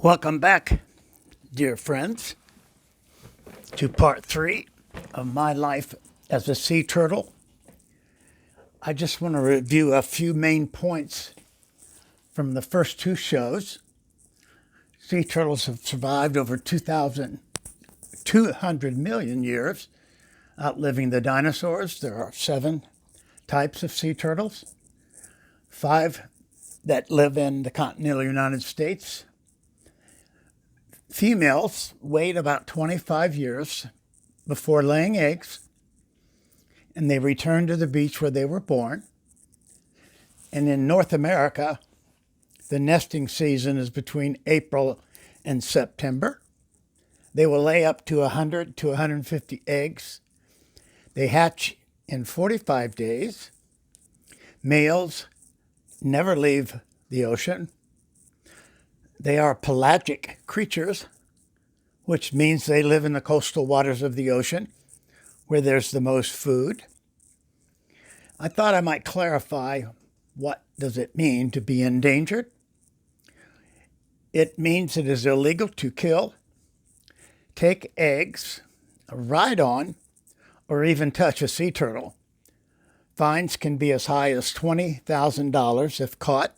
Welcome back, dear friends, to part 3 of my life as a sea turtle. I just want to review a few main points from the first 2 shows. Sea turtles have survived over 200 million years, outliving the dinosaurs. There are 7 types of sea turtles, 5 that live in the continental United States. Females wait about 25 years before laying eggs, and they return to the beach where they were born. And in North America, the nesting season is between April and September. They will lay up to 100 to 150 eggs. They hatch in 45 days. Males never leave the ocean. They are pelagic creatures, which means they live in the coastal waters of the ocean, where there's the most food. I thought I might clarify, what does it mean to be endangered? It means it is illegal to kill, take eggs, ride on, or even touch a sea turtle. Fines can be as high as $20,000 if caught.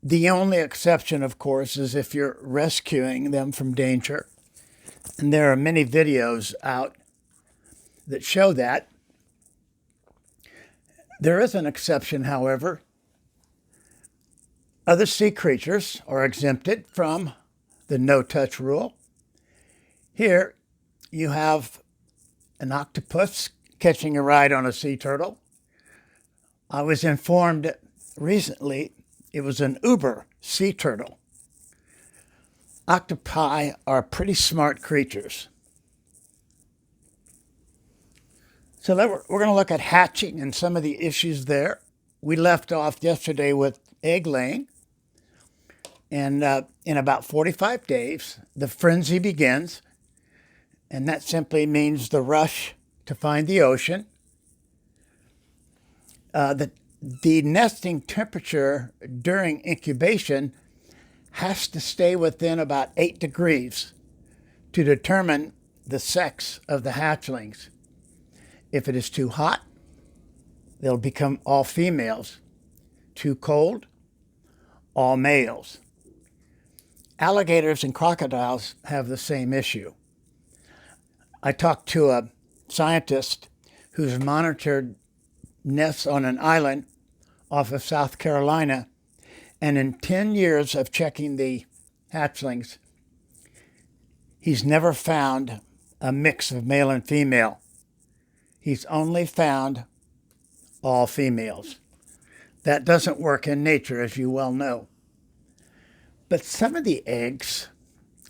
The only exception, of course, is if you're rescuing them from danger. And there are many videos out that show that. There is an exception, however. Other sea creatures are exempted from the no-touch rule. Here you have an octopus catching a ride on a sea turtle. I was informed recently it was an Uber sea turtle. Octopi are pretty smart creatures. So we're going to look at hatching and some of the issues there. We left off yesterday with egg laying. And in about 45 days, the frenzy begins. And that simply means the rush to find the ocean. The nesting temperature during incubation has to stay within about 8 degrees to determine the sex of the hatchlings. If it is too hot, they'll become all females. Too cold, all males. Alligators and crocodiles have the same issue. I talked to a scientist who's monitored nests on an island off of South Carolina, and in 10 years of checking the hatchlings, he's never found a mix of male and female. He's only found all females. That doesn't work in nature, as you well know. But some of the eggs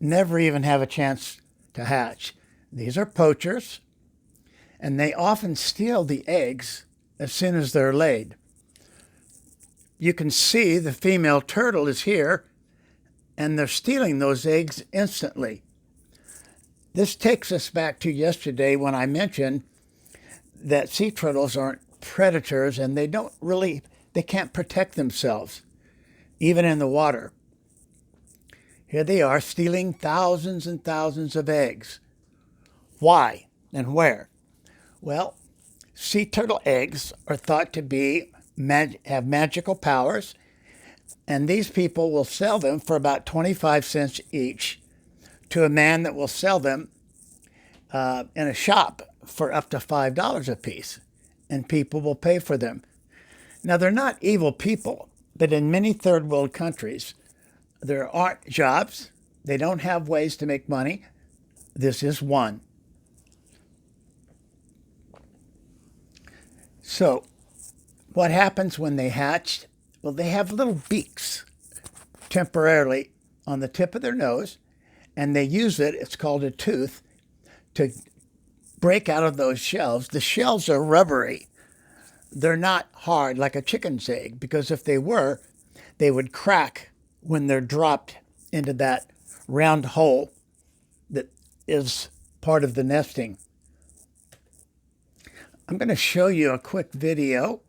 never even have a chance to hatch. These are poachers, and they often steal the eggs as soon as they're laid. You can see the female turtle is here, and they're stealing those eggs instantly. This takes us back to yesterday when I mentioned that sea turtles aren't predators, and they can't protect themselves, even in the water. Here they are stealing thousands and thousands of eggs. Why and where? Well, sea turtle eggs are thought to have magical powers, and these people will sell them for about 25 cents each to a man that will sell them in a shop for up to $5 a piece, and people will pay for them. Now, they're not evil people, but in many third world countries, there aren't jobs. They don't have ways to make money. This is one. So, what happens when they hatch? Well, they have little beaks temporarily on the tip of their nose, and they use it's called a tooth, to break out of those shells. The shells are rubbery. They're not hard like a chicken's egg, because if they were, they would crack when they're dropped into that round hole that is part of the nesting. I'm going to show you a quick video.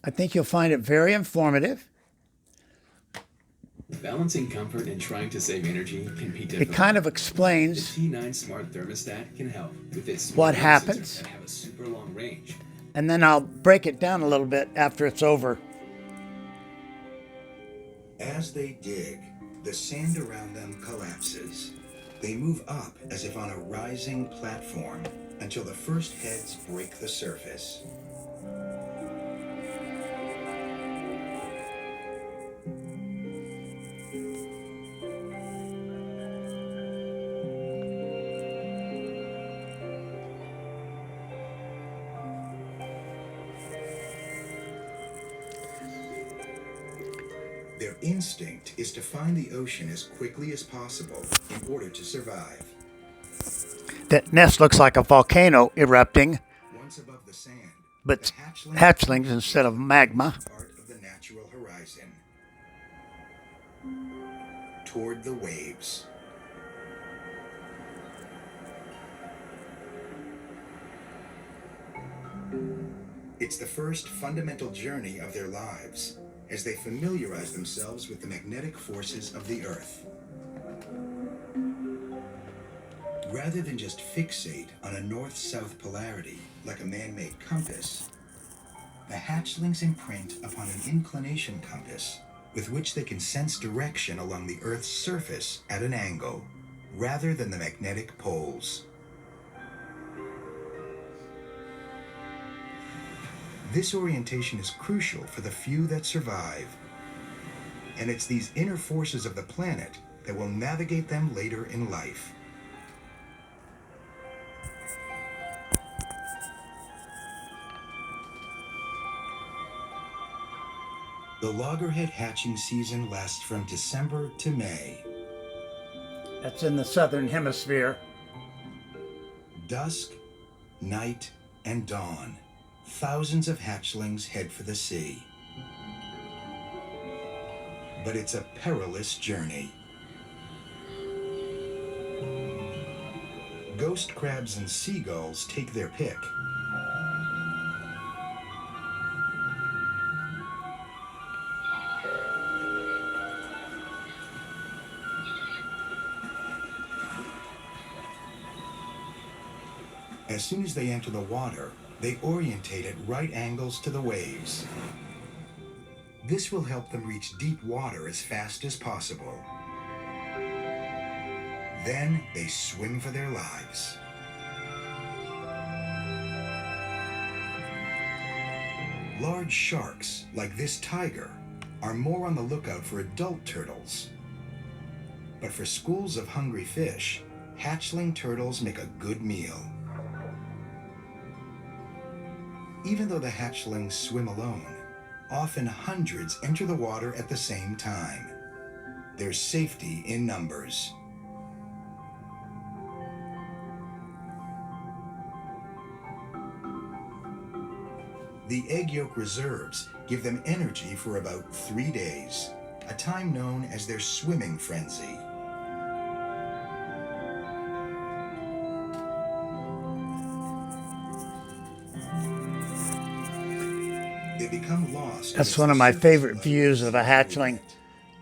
I think you'll find it very informative. Balancing comfort and trying to save energy can be It difficult. kind of The explains T9 Smart Thermostat can help with its what smart home sensors happens, that have a super long range. and then I'll break it down a little bit after it's over. As they dig, the sand around them collapses. They move up as if on a rising platform until the first heads break the surface. Their instinct is to find the ocean as quickly as possible in order to survive. That nest looks like a volcano erupting, Once above the sand, but the hatchlings hatchlings instead of magma. part of the natural horizon toward the waves. It's the first fundamental journey of their lives as they familiarize themselves with the magnetic forces of the Earth. Rather than just fixate on a north-south polarity like a man-made compass, the hatchlings imprint upon an inclination compass with which they can sense direction along the Earth's surface at an angle, rather than the magnetic poles. This orientation is crucial for the few that survive, and it's these inner forces of the planet that will navigate them later in life. The loggerhead hatching season lasts from December to May. That's in the southern hemisphere. Dusk, night, and dawn. Thousands of hatchlings head for the sea. But it's a perilous journey. Ghost crabs and seagulls take their pick. As soon as they enter the water, they orientate at right angles to the waves. This will help them reach deep water as fast as possible. Then they swim for their lives. Large sharks, like this tiger, are more on the lookout for adult turtles. But for schools of hungry fish, hatchling turtles make a good meal. Even though the hatchlings swim alone, often hundreds enter the water at the same time. There's safety in numbers. The egg yolk reserves give them energy for about 3 days, a time known as their swimming frenzy. They become lost. That's one of my favorite views of a hatchling,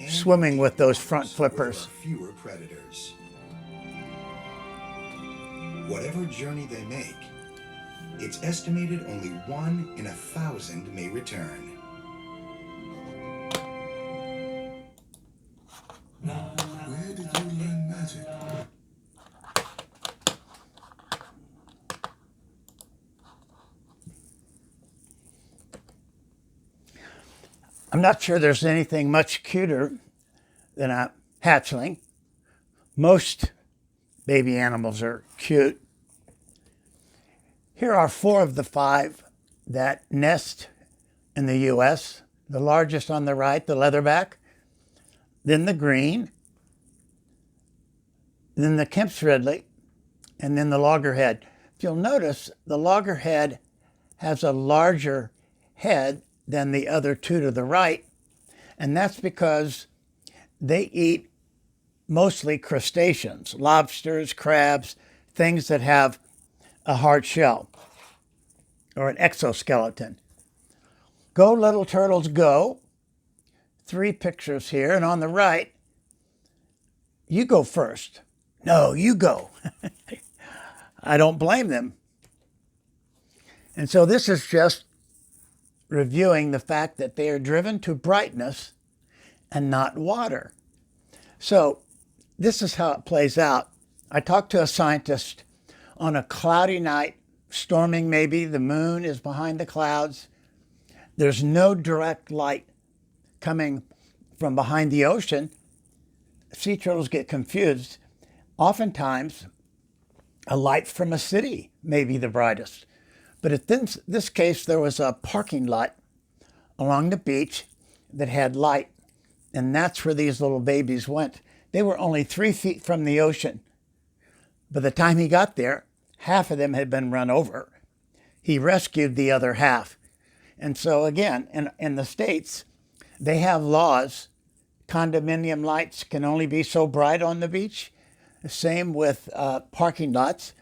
swimming with those front flippers. Fewer predators. Whatever journey they make, it's estimated only 1 in 1,000 may return. Where did you learn magic? I'm not sure there's anything much cuter than a hatchling. Most baby animals are cute. Here are 4 of the 5 that nest in the U.S. The largest on the right, the leatherback, then the green, then the Kemp's Ridley, and then the loggerhead. If you'll notice, the loggerhead has a larger head than the other 2 to the right, and that's because they eat mostly crustaceans, lobsters, crabs, things that have a hard shell or an exoskeleton. Go, little turtles, go. three pictures here, and on the right, you go first. No, you go. I don't blame them. And so this is just reviewing the fact that they are driven to brightness and not water. So this is how it plays out. I talked to a scientist on a cloudy night, storming maybe, the moon is behind the clouds. There's no direct light coming from behind the ocean. Sea turtles get confused. Oftentimes, a light from a city may be the brightest. But in this case, there was a parking lot along the beach that had light, and that's where these little babies went. They were only 3 feet from the ocean. By the time he got there, half of them had been run over. He rescued the other half. And so again, in the States, they have laws. Condominium lights can only be so bright on the beach. Same with parking lots.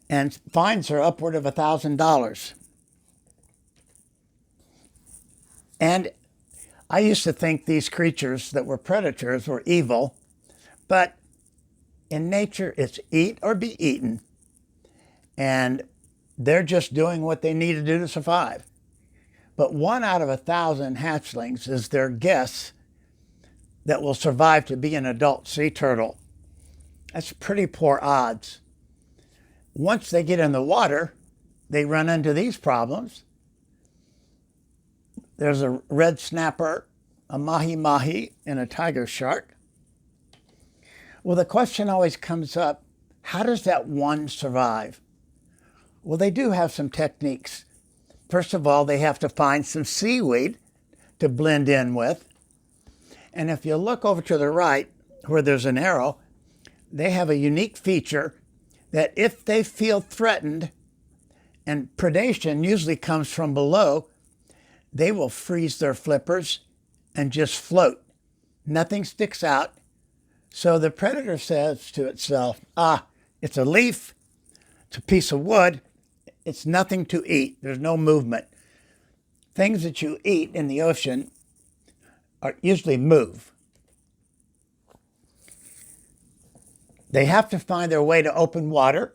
And fines are upward of $1,000. And I used to think these creatures that were predators were evil, but in nature, it's eat or be eaten. And they're just doing what they need to do to survive. But 1 out of 1,000 hatchlings is their guess that will survive to be an adult sea turtle. That's pretty poor odds. Once they get in the water, they run into these problems. There's a red snapper, a mahi-mahi, and a tiger shark. Well, the question always comes up, how does that one survive? Well, they do have some techniques. First of all, they have to find some seaweed to blend in with. And if you look over to the right, where there's an arrow, they have a unique feature that if they feel threatened, and predation usually comes from below, they will freeze their flippers and just float. Nothing sticks out. So the predator says to itself, it's a leaf, it's a piece of wood, it's nothing to eat. There's no movement. Things that you eat in the ocean usually move. They have to find their way to open water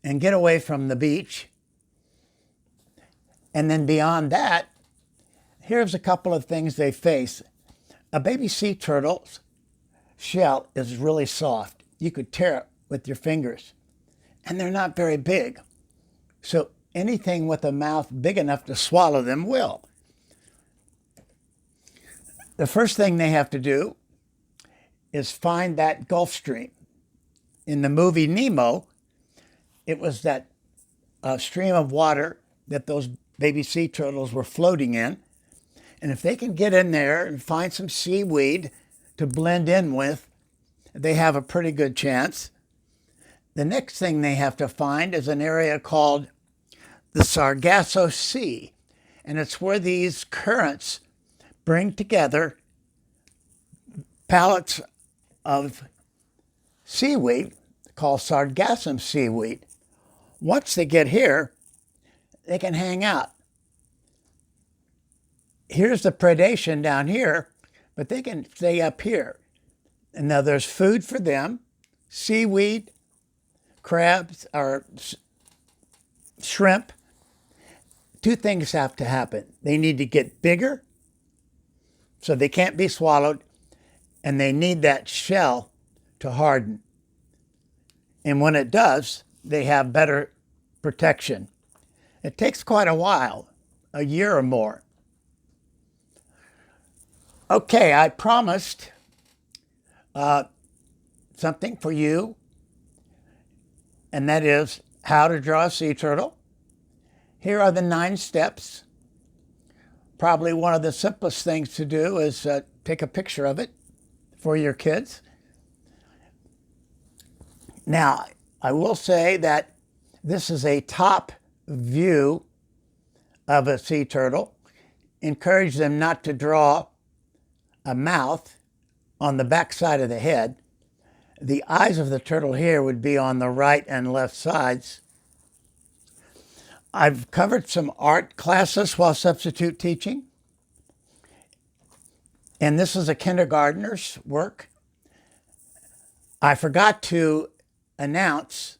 and get away from the beach. And then beyond that, here's a couple of things they face. A baby sea turtle's shell is really soft. You could tear it with your fingers. And they're not very big. So anything with a mouth big enough to swallow them will. The first thing they have to do is find that Gulf Stream. In the movie Nemo, it was that stream of water that those baby sea turtles were floating in. And if they can get in there and find some seaweed to blend in with, they have a pretty good chance. The next thing they have to find is an area called the Sargasso Sea. And it's where these currents bring together pallets of seaweed called sargassum seaweed. Once they get here, they can hang out. Here's the predation down here, but they can stay up here. And now there's food for them, seaweed, crabs, or shrimp. Two things have to happen. They need to get bigger, so they can't be swallowed, and they need that shell to harden. And when it does, they have better protection. It takes quite a while, a year or more. Okay, I promised something for you, and that is how to draw a sea turtle. Here are the 9 steps. Probably one of the simplest things to do is take a picture of it for your kids. Now, I will say that this is a top view of a sea turtle. Encourage them not to draw a mouth on the back side of the head. The eyes of the turtle here would be on the right and left sides. I've covered some art classes while substitute teaching. And this is a kindergartner's work. I forgot to announce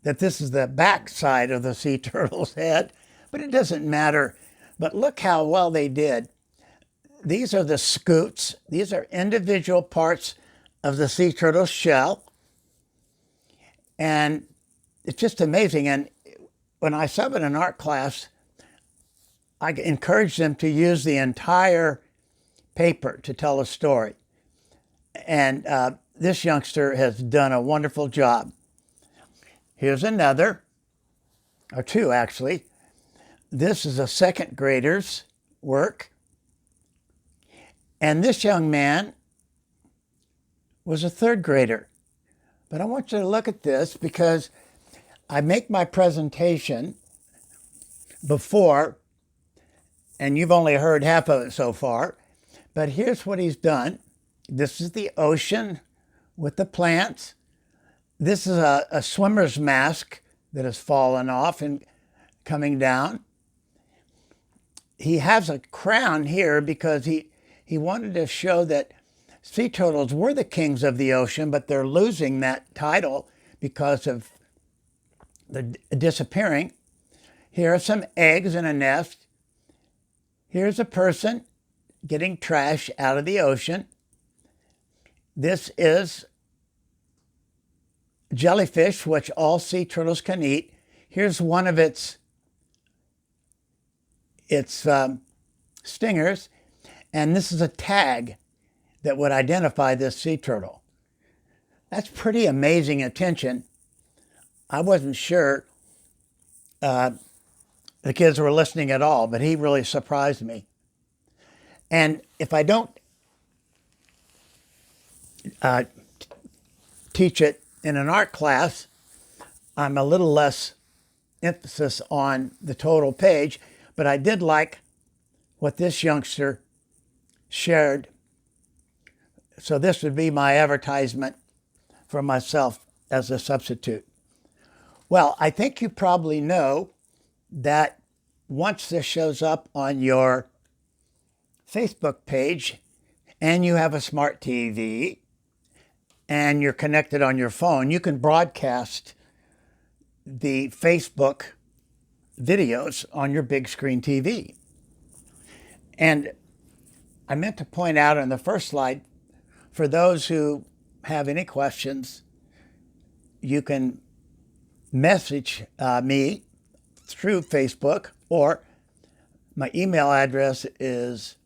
that this is the back side of the sea turtle's head, but it doesn't matter. But look how well they did. These are the scutes. These are individual parts of the sea turtle's shell. And it's just amazing. And when I sub in an art class, I encourage them to use the entire paper to tell a story. And this youngster has done a wonderful job. Here's another, or two actually. This is a second grader's work. And this young man was a third grader. But I want you to look at this because I make my presentation before, and you've only heard half of it so far. But here's what he's done. This is the ocean with the plants. This is a swimmer's mask that has fallen off and coming down. He has a crown here because he wanted to show that sea turtles were the kings of the ocean, but they're losing that title because of the disappearing. Here are some eggs in a nest. Here's a person getting trash out of the ocean. This is jellyfish, which all sea turtles can eat. Here's one of its stingers, and this is a tag that would identify this sea turtle. That's pretty amazing attention. I wasn't sure the kids were listening at all, but he really surprised me. And if I don't teach it in an art class, I'm a little less emphasis on the total page, but I did like what this youngster shared. So this would be my advertisement for myself as a substitute. Well, I think you probably know that once this shows up on your Facebook page and you have a smart TV and you're connected on your phone, you can broadcast the Facebook videos on your big screen TV. And I meant to point out on the first slide, for those who have any questions, you can message me through Facebook, or my email address is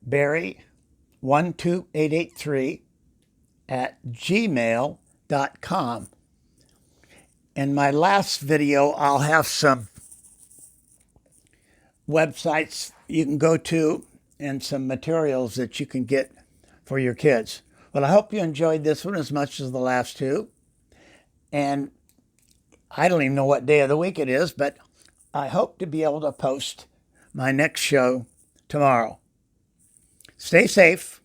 barry12883@gmail.com. In my last video, I'll have some websites you can go to and some materials that you can get for your kids. Well, I hope you enjoyed this one as much as the last two. And I don't even know what day of the week it is, but I hope to be able to post my next show tomorrow. Stay safe.